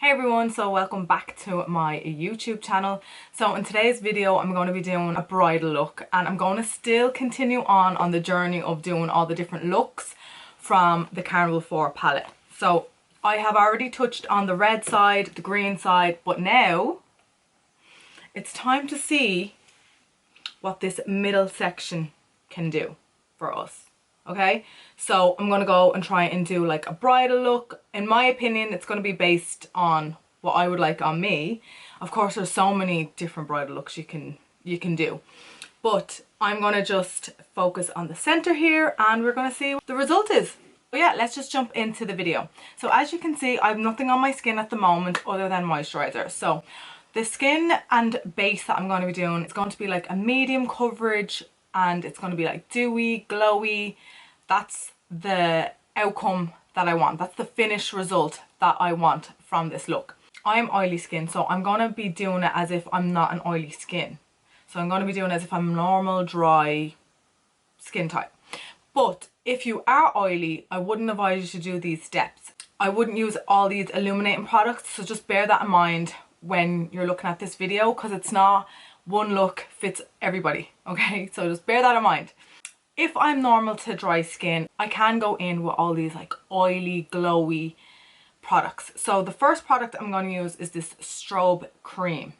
Hey everyone, so welcome back to my YouTube channel. So in today's video I'm going to be doing a bridal look, and I'm going to still continue on the journey of doing all the different looks from the Carnival 4 palette. So I have already touched on the red side, the green side, but now it's time to see what this middle section can do for us. Okay, so I'm gonna go and try and do like a bridal look. In my opinion, it's gonna be based on what I would like on me. Of course, there's so many different bridal looks you can do, but I'm gonna just focus on the center here and we're gonna see what the result is. So yeah, let's just jump into the video. So as you can see, I have nothing on my skin at the moment other than moisturizer. So the skin and base that I'm going to be doing, it's going to be like a medium coverage, and it's going to be like dewy, glowy. That's the outcome that I want. That's the finished result that I want from this look. I'm oily skin, so I'm going to be doing it as if I'm not an oily skin. So I'm going to be doing it as if I'm normal, dry skin type. But if you are oily, I wouldn't advise you to do these steps. I wouldn't use all these illuminating products, so just bear that in mind when you're looking at this video, because it's not one look fits everybody, okay? So just bear that in mind. If I'm normal to dry skin, I can go in with all these like oily, glowy products. So the first product I'm going to use is this Strobe Cream.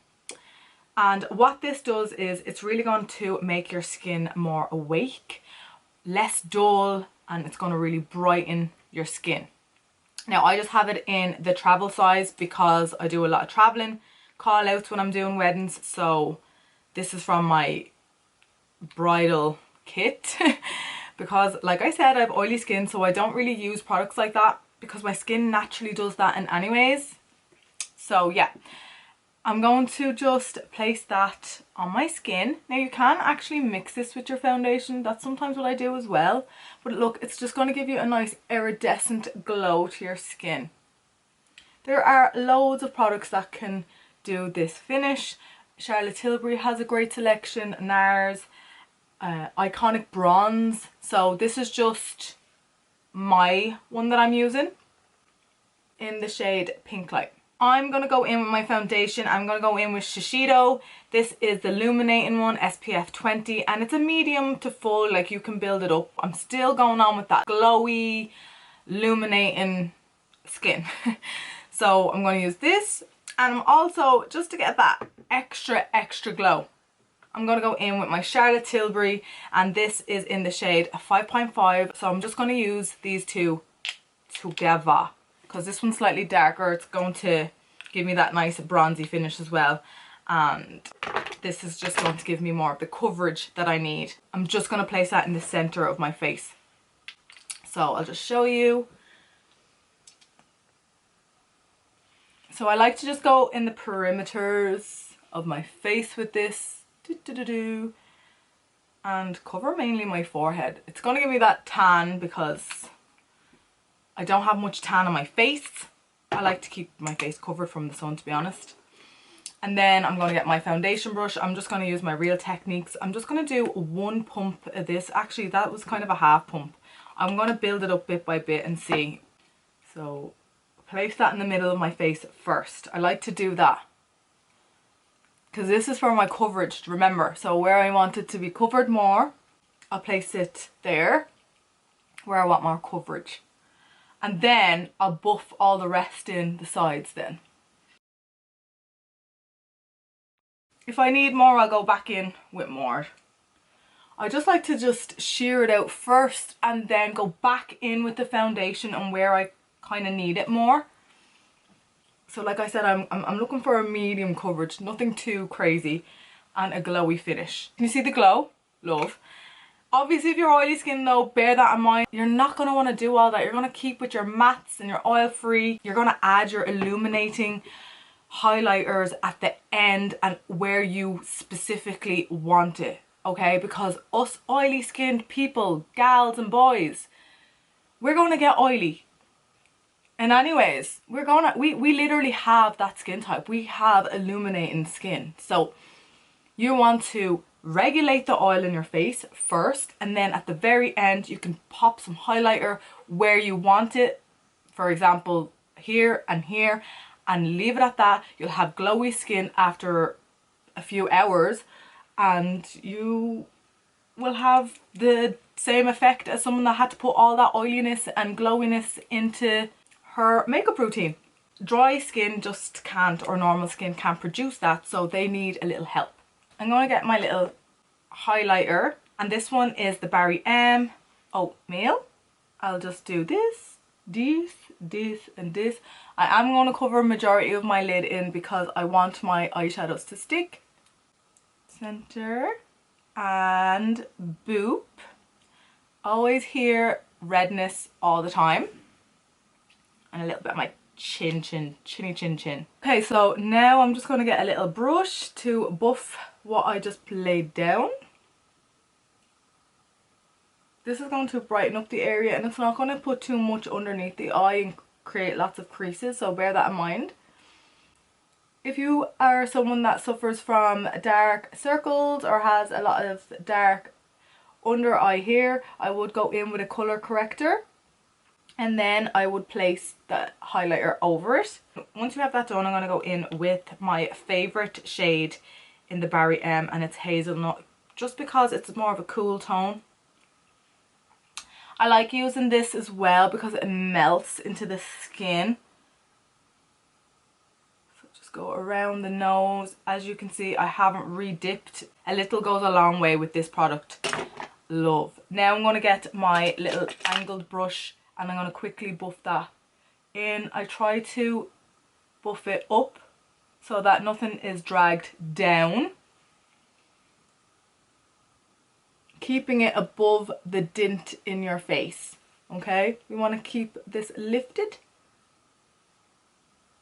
And what this does is it's really going to make your skin more awake, less dull, and it's going to really brighten your skin. Now I just have it in the travel size because I do a lot of traveling call outs when I'm doing weddings. So this is from my bridal kit because like I said, I have oily skin, so I don't really use products like that because my skin naturally does that in anyways. So yeah, I'm going to just place that on my skin. Now you can actually mix this with your foundation. That's sometimes what I do as well. But look, it's just going to give you a nice iridescent glow to your skin. There are loads of products that can do this finish. Charlotte Tilbury has a great selection, NARS, Iconic Bronze. So this is just my one that I'm using in the shade Pinklite. I'm going to go in with my foundation. I'm going to go in with Shiseido. This is the illuminating one, SPF 20, and it's a medium to full, like you can build it up. I'm still going on with that glowy, illuminating skin. So I'm going to use this, and I'm also, just to get that extra glow, I'm going to go in with my Charlotte Tilbury, and this is in the shade 5.5. So I'm just going to use these two together, because this one's slightly darker. It's going to give me that nice bronzy finish as well, and this is just going to give me more of the coverage that I need. I'm just going to place that in the center of my face. So I'll just show you. So I like to just go in the perimeters of my face with this, and cover mainly my forehead. It's going to give me that tan because I don't have much tan on my face. I like to keep my face covered from the sun, to be honest. And then I'm going to get my foundation brush. I'm just going to use my Real Techniques. I'm just going to do one pump of this. Actually, that was kind of a half pump. I'm going to build it up bit by bit and see. So place that in the middle of my face first. I like to do that because this is for my coverage, remember. So where I want it to be covered more, I'll place it there where I want more coverage. And then I'll buff all the rest in the sides then. If I need more, I'll go back in with more. I just like to just shear it out first and then go back in with the foundation and where I kind of need it more. So like I said, I'm looking for a medium coverage, nothing too crazy, and a glowy finish. Can you see the glow? Love. Obviously, if you're oily skin though, bear that in mind. You're not going to want to do all that. You're going to keep with your mattes and your oil free. You're going to add your illuminating highlighters at the end and where you specifically want it, okay? Because us oily skinned people, gals and boys, we're going to get oily. And anyways, we literally have that skin type. We have illuminating skin. So you want to regulate the oil in your face first, and then at the very end you can pop some highlighter where you want it, for example here and here, and leave it at that. You'll have glowy skin after a few hours and you will have the same effect as someone that had to put all that oiliness and glowiness into her makeup routine. Dry skin just can't, or normal skin can't produce that, so they need a little help. I'm going to get my little highlighter, and this one is the BarryM Oatmeal. I'll just do this, and this. I am going to cover a majority of my lid in because I want my eyeshadows to stick. Center and boop. Always hear redness all the time. And a little bit of my chinny chin. Okay, so now I'm just going to get a little brush to buff what I just laid down. This is going to brighten up the area and it's not going to put too much underneath the eye and create lots of creases, so bear that in mind. If you are someone that suffers from dark circles or has a lot of dark under eye hair, I would go in with a colour corrector and then I would place the highlighter over it. Once you have that done, I'm going to go in with my favourite shade in the BarryM, and it's Hazelnut, just because it's more of a cool tone. I like using this as well because it melts into the skin. So just go around the nose. As you can see, I haven't re-dipped. A little goes a long way with this product. Love. Now I'm going to get my little angled brush and I'm going to quickly buff that in. I try to buff it up so that nothing is dragged down, keeping it above the dint in your face. Okay, we want to keep this lifted.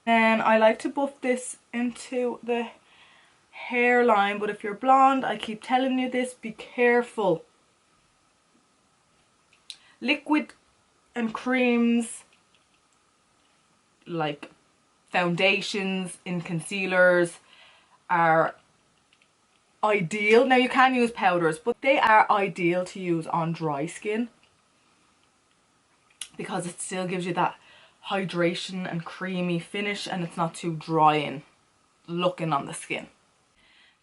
And I like to buff this into the hairline, but if you're blonde, I keep telling you this, be careful. Liquid and creams like foundations in concealers are ideal. Now you can use powders, but they are ideal to use on dry skin because it still gives you that hydration and creamy finish and it's not too drying looking on the skin.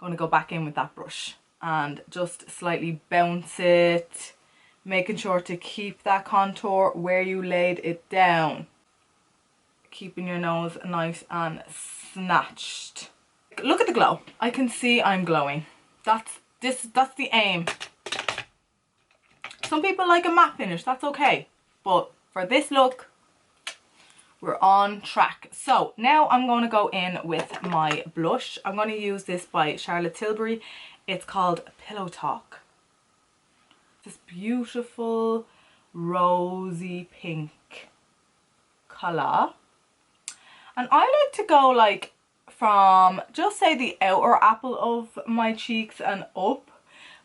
I'm going to go back in with that brush and just slightly bounce it, making sure to keep that contour where you laid it down, keeping your nose nice and snatched. Look at the glow. I can see I'm glowing. That's the aim. Some people like a matte finish, that's okay, but for this look we're on track. So now I'm going to go in with my blush. I'm going to use this by Charlotte Tilbury. It's called Pillow Talk. This beautiful rosy pink colour, and I like to go like from just say the outer apple of my cheeks and up,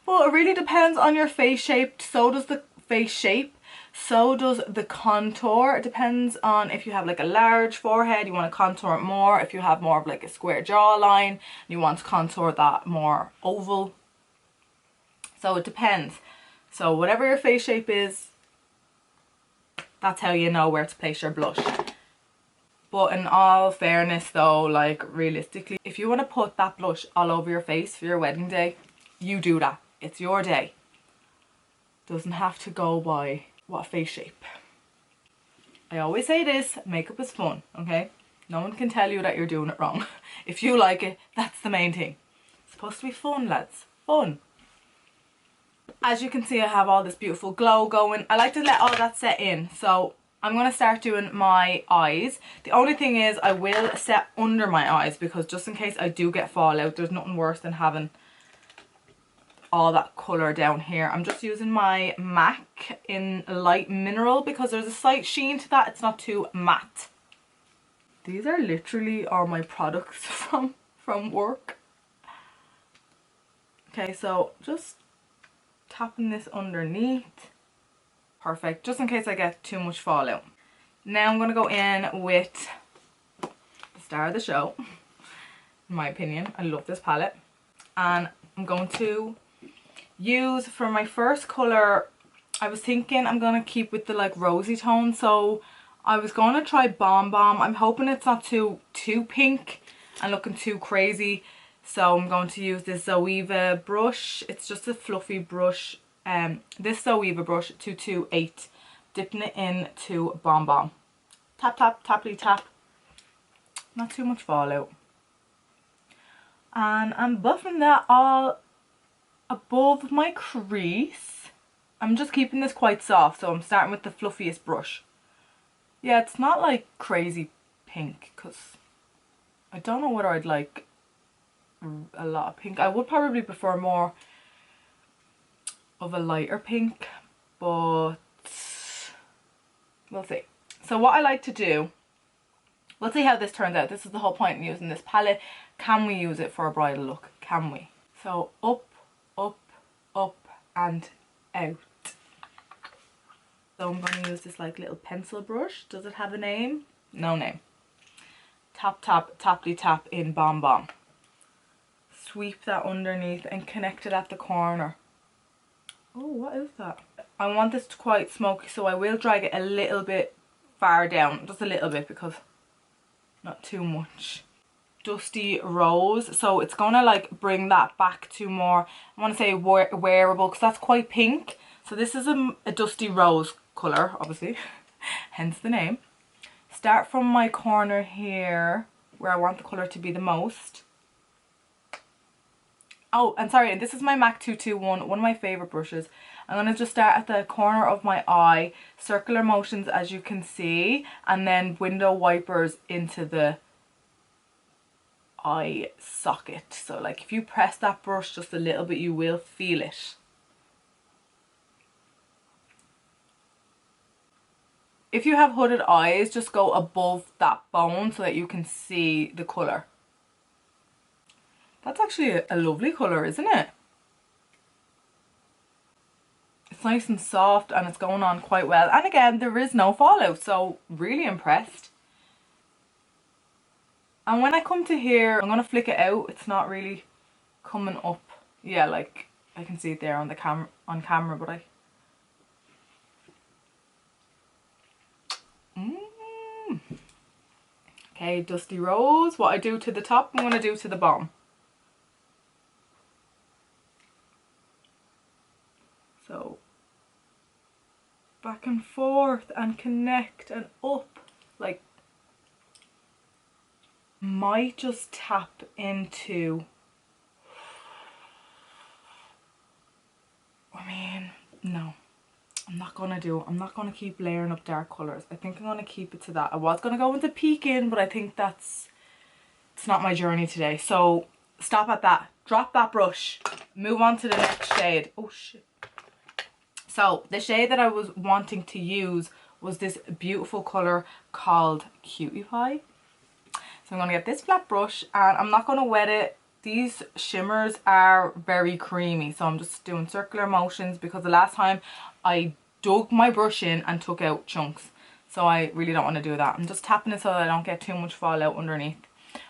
but it really depends on your face shape. So does the face shape, so does the contour. It depends on if you have like a large forehead, you want to contour it more. If you have more of like a square jawline, you want to contour that more oval. So it depends. So whatever your face shape is, that's how you know where to place your blush. But in all fairness though, like realistically, if you want to put that blush all over your face for your wedding day, you do that. It's your day. Doesn't have to go by what face shape. I always say this, makeup is fun, okay? No one can tell you that you're doing it wrong. If you like it, that's the main thing. It's supposed to be fun, lads. Fun. As you can see, I have all this beautiful glow going. I like to let all that set in. So I'm going to start doing my eyes. The only thing is I will set under my eyes because just in case I do get fallout, there's nothing worse than having all that colour down here. I'm just using my MAC in light mineral because there's a slight sheen to that. It's not too matte. These are literally all my products from work. Okay, so just tapping this underneath. Perfect, just in case I get too much fallout. Now I'm going to go in with the star of the show, in my opinion. I love this palette. And I'm going to use, for my first colour, I was thinking I'm going to keep with the like rosy tone. So I was going to try Bomb Bomb. I'm hoping it's not too pink and looking too crazy. So I'm going to use this Zoeva brush. It's just a fluffy brush. This Zoeva brush 228. Dipping it into Bomb Bomb. Tap, tap, tappity tap. Not too much fallout. And I'm buffing that all above my crease. I'm just keeping this quite soft, so I'm starting with the fluffiest brush. Yeah, it's not like crazy pink, because I don't know whether I'd like a lot of pink. I would probably prefer more of a lighter pink, but we'll see. So what I like to do, we'll see how this turns out. This is the whole point in using this palette. Can we use it for a bridal look? Can we? So up, up, up and out. So I'm going to use this like little pencil brush. Does it have a name? No name. Tap, tap, tappity tap in Bomb Bomb. Sweep that underneath and connect it at the corner. Oh, what is that? I want this to quite smoky, so I will drag it a little bit far down. Just a little bit, because not too much. Dusty Rose. So it's going to like bring that back to more, I want to say wearable, because that's quite pink. So this is a Dusty Rose colour, obviously. Hence the name. Start from my corner here, where I want the colour to be the most. Oh, and sorry, this is my MAC 221, one of my favourite brushes. I'm going to just start at the corner of my eye, circular motions as you can see, and then window wipers into the eye socket. So like if you press that brush just a little bit, you will feel it. If you have hooded eyes, just go above that bone so that you can see the colour. That's actually a lovely colour, isn't it? It's nice and soft and it's going on quite well. And again, there is no fallout, so really impressed. And when I come to here, I'm going to flick it out. It's not really coming up. Yeah, like I can see it there on the camera, but Okay, Dusty Rose. What I do to the top, I'm going to do to the bottom. So back and forth and connect and up. Like, might just tap into, I mean, no, I'm not gonna keep layering up dark colours. I think I'm gonna keep it to that. I was gonna go into peeking, but I think it's not my journey today. So stop at that, drop that brush, move on to the next shade. Oh shit. So the shade that I was wanting to use was this beautiful colour called Cutie Pie. So I'm going to get this flat brush and I'm not going to wet it. These shimmers are very creamy, so I'm just doing circular motions because the last time I dug my brush in and took out chunks. So I really don't want to do that. I'm just tapping it so that I don't get too much fallout underneath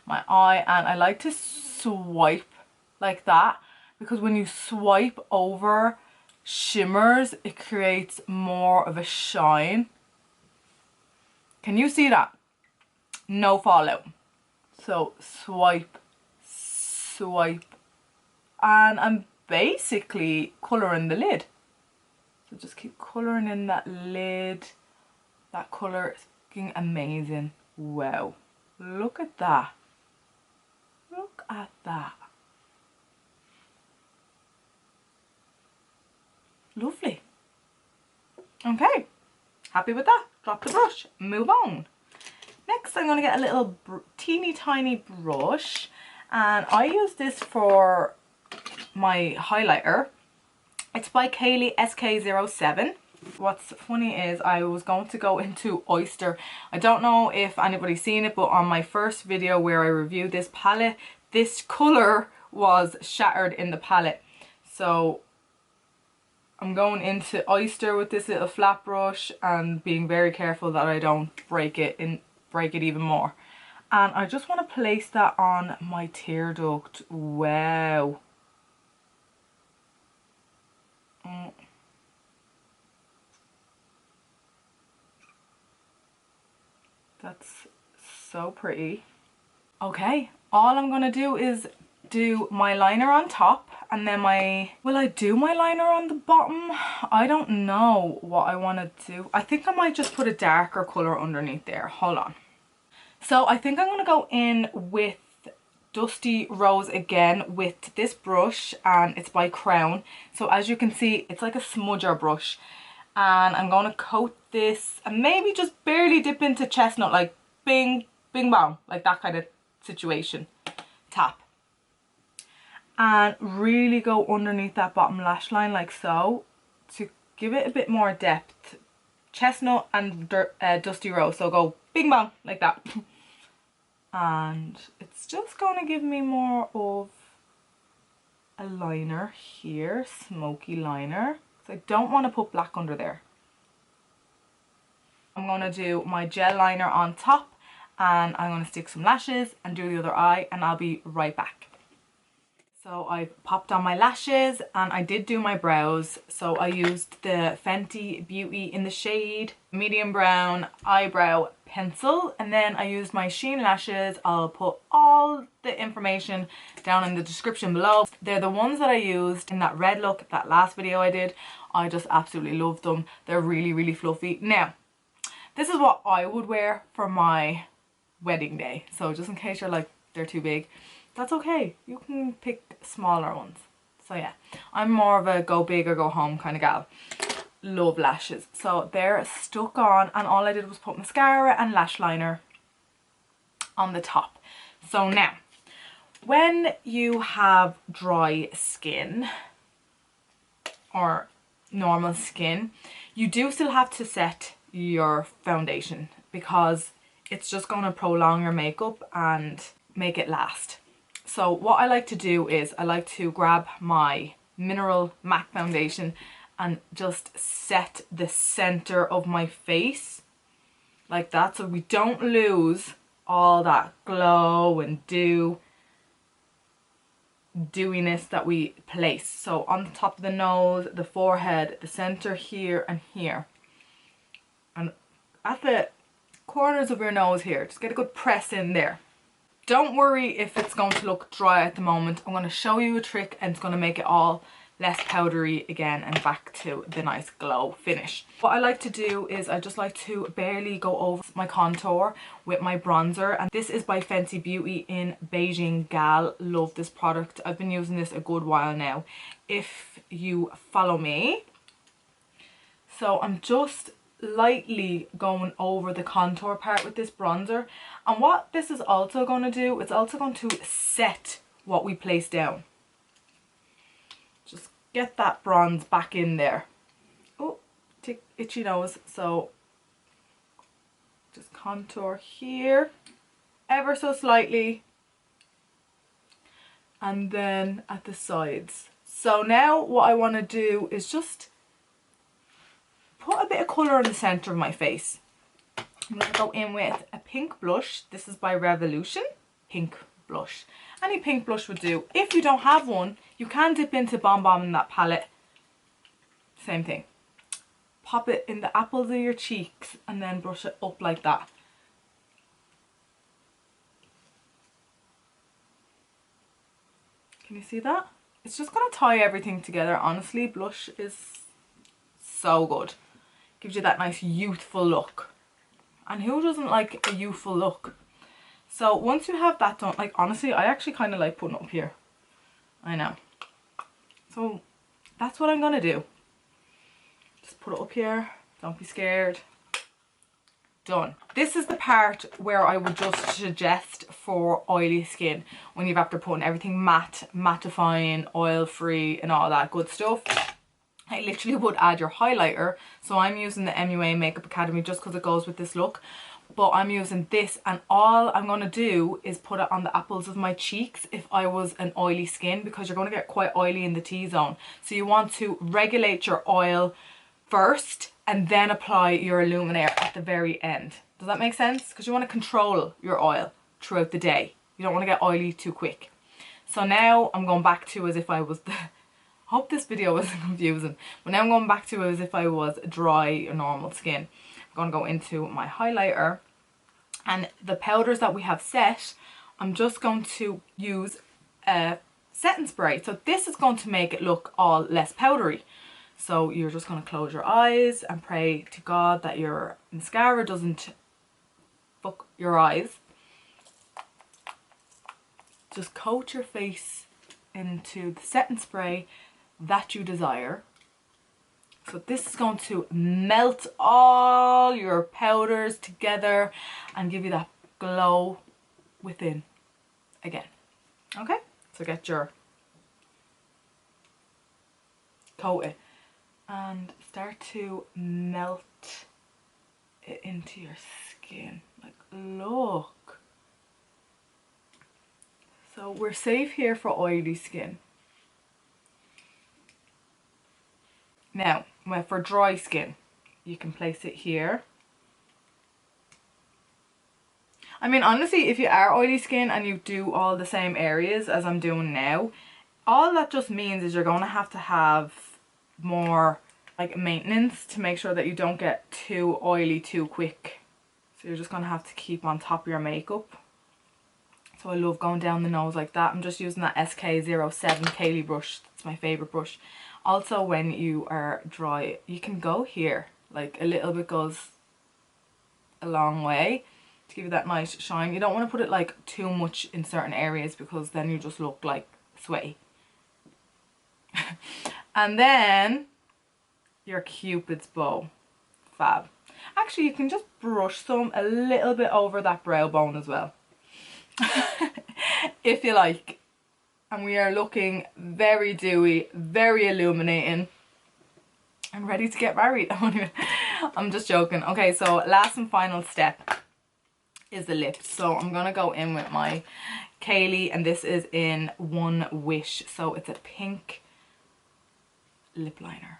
my eye. And I like to swipe like that because when you swipe over shimmers, it creates more of a shine. Can you see that? No fallout. So swipe, swipe, and I'm basically colouring the lid. So just keep colouring in that lid. That colour is fucking amazing. Wow, look at that. Look at that. Lovely. Okay, happy with that. Drop the brush, move on. Next I'm going to get a little teeny tiny brush and I use this for my highlighter. It's by Kylie SK07. What's funny is I was going to go into Oyster. I don't know if anybody's seen it, but on my first video where I reviewed this palette, this colour was shattered in the palette. So I'm going into Oyster with this little flat brush and being very careful that I don't break it even more. And I just want to place that on my tear duct. Wow. That's so pretty. Okay, all I'm gonna do is do my liner on top, and then will I do my liner on the bottom? I don't know what I want to do. I think I might just put a darker colour underneath there. Hold on. So I think I'm going to go in with Dusty Rose again with this brush, and it's by Crown. So as you can see, it's like a smudger brush, and I'm going to coat this and maybe just barely dip into chestnut, like bing, bing, bang, like that kind of situation. Tap. And really go underneath that bottom lash line like so to give it a bit more depth. Chestnut and Dusty Rose, so go bing bang like that. And it's just going to give me more of a liner here, smoky liner. So I don't want to put black under there. I'm going to do my gel liner on top, and I'm going to stick some lashes and do the other eye, and I'll be right back. So I've popped on my lashes and I did do my brows. So I used the Fenty Beauty in the shade medium brown eyebrow pencil, and then I used my SHEIN lashes. I'll put all the information down in the description below. They're the ones that I used in that red look, that last video I did. I just absolutely love them. They're really, really fluffy. Now, this is what I would wear for my wedding day. So just in case you're like, they're too big, that's okay. You can pick smaller ones. So yeah, I'm more of a go big or go home kind of gal. Love lashes. So they're stuck on, and all I did was put mascara and lash liner on the top. So now, when you have dry skin or normal skin, you do still have to set your foundation, because it's just going to prolong your makeup and make it last. So what I like to do is I like to grab my mineral MAC foundation and just set the center of my face like that, so we don't lose all that glow and dewiness that we place. So on the top of the nose, the forehead, the center here and here, and at the corners of your nose here, just get a good press in there. Don't worry if it's going to look dry at the moment. I'm going to show you a trick and it's going to make it all less powdery again and back to the nice glow finish. What I like to do is I just like to barely go over my contour with my bronzer, and this is by Fenty Beauty in Beijing Gal. Love this product. I've been using this a good while now, if you follow me. So I'm just lightly going over the contour part with this bronzer, and what this is also going to do, it's also going to set what we place down. Just get that bronze back in there. Oh, itchy nose. So just contour here ever so slightly, and then at the sides. So now what I want to do is just put a bit of colour in the centre of my face. I'm going to go in with a pink blush. This is by Revolution. Pink blush. Any pink blush would do. If you don't have one, you can dip into Bomb Bomb in that palette. Same thing. Pop it in the apples of your cheeks and then brush it up like that. Can you see that? It's just going to tie everything together. Honestly, blush is so good. Gives you that nice youthful look, and who doesn't like a youthful look? So once you have that done, like honestly I actually kind of like putting it up here, I know. So that's what I'm gonna do. Just put it up here, don't be scared. Done. This is the part where I would just suggest for oily skin, when you've after putting everything matte, mattifying, oil free and all that good stuff. I literally would add your highlighter. So I'm using the MUA Makeup Academy just because it goes with this look. But I'm using this, and all I'm going to do is put it on the apples of my cheeks if I was an oily skin, because you're going to get quite oily in the T-zone. So you want to regulate your oil first and then apply your illuminator at the very end. Does that make sense? Because you want to control your oil throughout the day. You don't want to get oily too quick. So now I'm going back to as if I was hope this video wasn't confusing, but now I'm going back to as if I was dry or normal skin. I'm going to go into my highlighter And the powders that we have set, I'm just going to use a setting spray. So this is going to make it look all less powdery. So you're just going to close your eyes and pray to God that your mascara doesn't fuck your eyes. Just coat your face into the setting spray that you desire. So this is going to melt all your powders together and give you that glow within again. Okay, so get your coat it and start to melt it into your skin. Like, look. So we're safe here for oily skin. Now, for dry skin, you can place it here. I mean, honestly, if you are oily skin and you do all the same areas as I'm doing now, all that just means is you're going to have more like maintenance to make sure that you don't get too oily too quick. So you're just going to have to keep on top of your makeup. So I love going down the nose like that. I'm just using that SK07 Kylie brush. It's my favourite brush. Also, when you are dry, you can go here. Like, a little bit goes a long way to give you that nice shine. You don't want to put it like too much in certain areas because then you just look like sweaty. And then your Cupid's bow. Fab. Actually, you can just brush some a little bit over that brow bone as well. If you like. And we are looking very dewy, very illuminating. I'm ready to get married. I'm just joking. Okay, so last and final step is the lips. So I'm going to go in with my Kylie, and this is in One Wish. So it's a pink lip liner.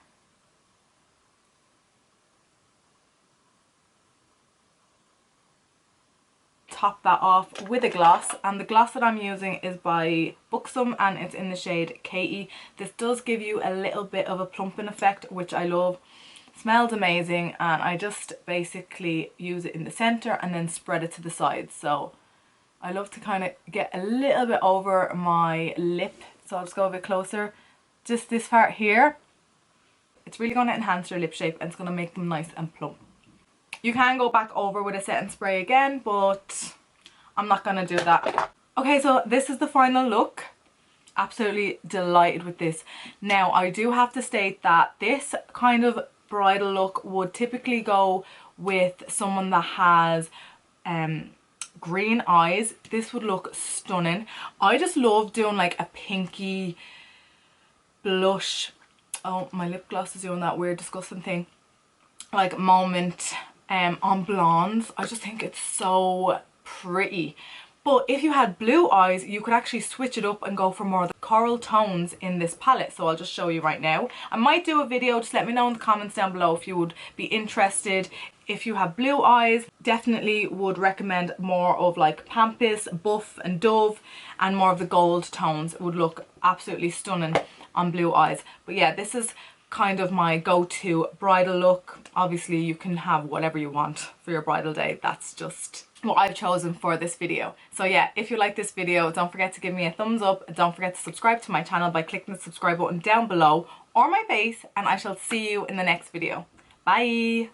Top that off with a gloss, and the gloss that I'm using is by Buxom and it's in the shade Katie. This does give you a little bit of a plumping effect, which I love. Smells amazing, and I just basically use it in the center and then spread it to the sides. So I love to kind of get a little bit over my lip, so I'll just go a bit closer. Just this part here. It's really going to enhance your lip shape and it's going to make them nice and plump. You can go back over with a setting spray again, but I'm not going to do that. Okay, so this is the final look. Absolutely delighted with this. Now, I do have to state that this kind of bridal look would typically go with someone that has green eyes. This would look stunning. I just love doing like a pinky blush. Oh, my lip gloss is doing that weird disgusting thing. Like moment on blondes. I just think it's so pretty. But if you had blue eyes, you could actually switch it up and go for more of the coral tones in this palette. So I'll just show you right now. I might do a video. Just let me know in the comments down below if you would be interested. If you have blue eyes, definitely would recommend more of like Pampas, Buff and Dove, and more of the gold tones. It would look absolutely stunning on blue eyes. But yeah, this is kind of my go-to bridal look. Obviously you can have whatever you want for your bridal day. That's just what I've chosen for this video. So yeah, if you like this video, don't forget to give me a thumbs up. Don't forget to subscribe to my channel by clicking the subscribe button down below or my face, and I shall see you in the next video. Bye.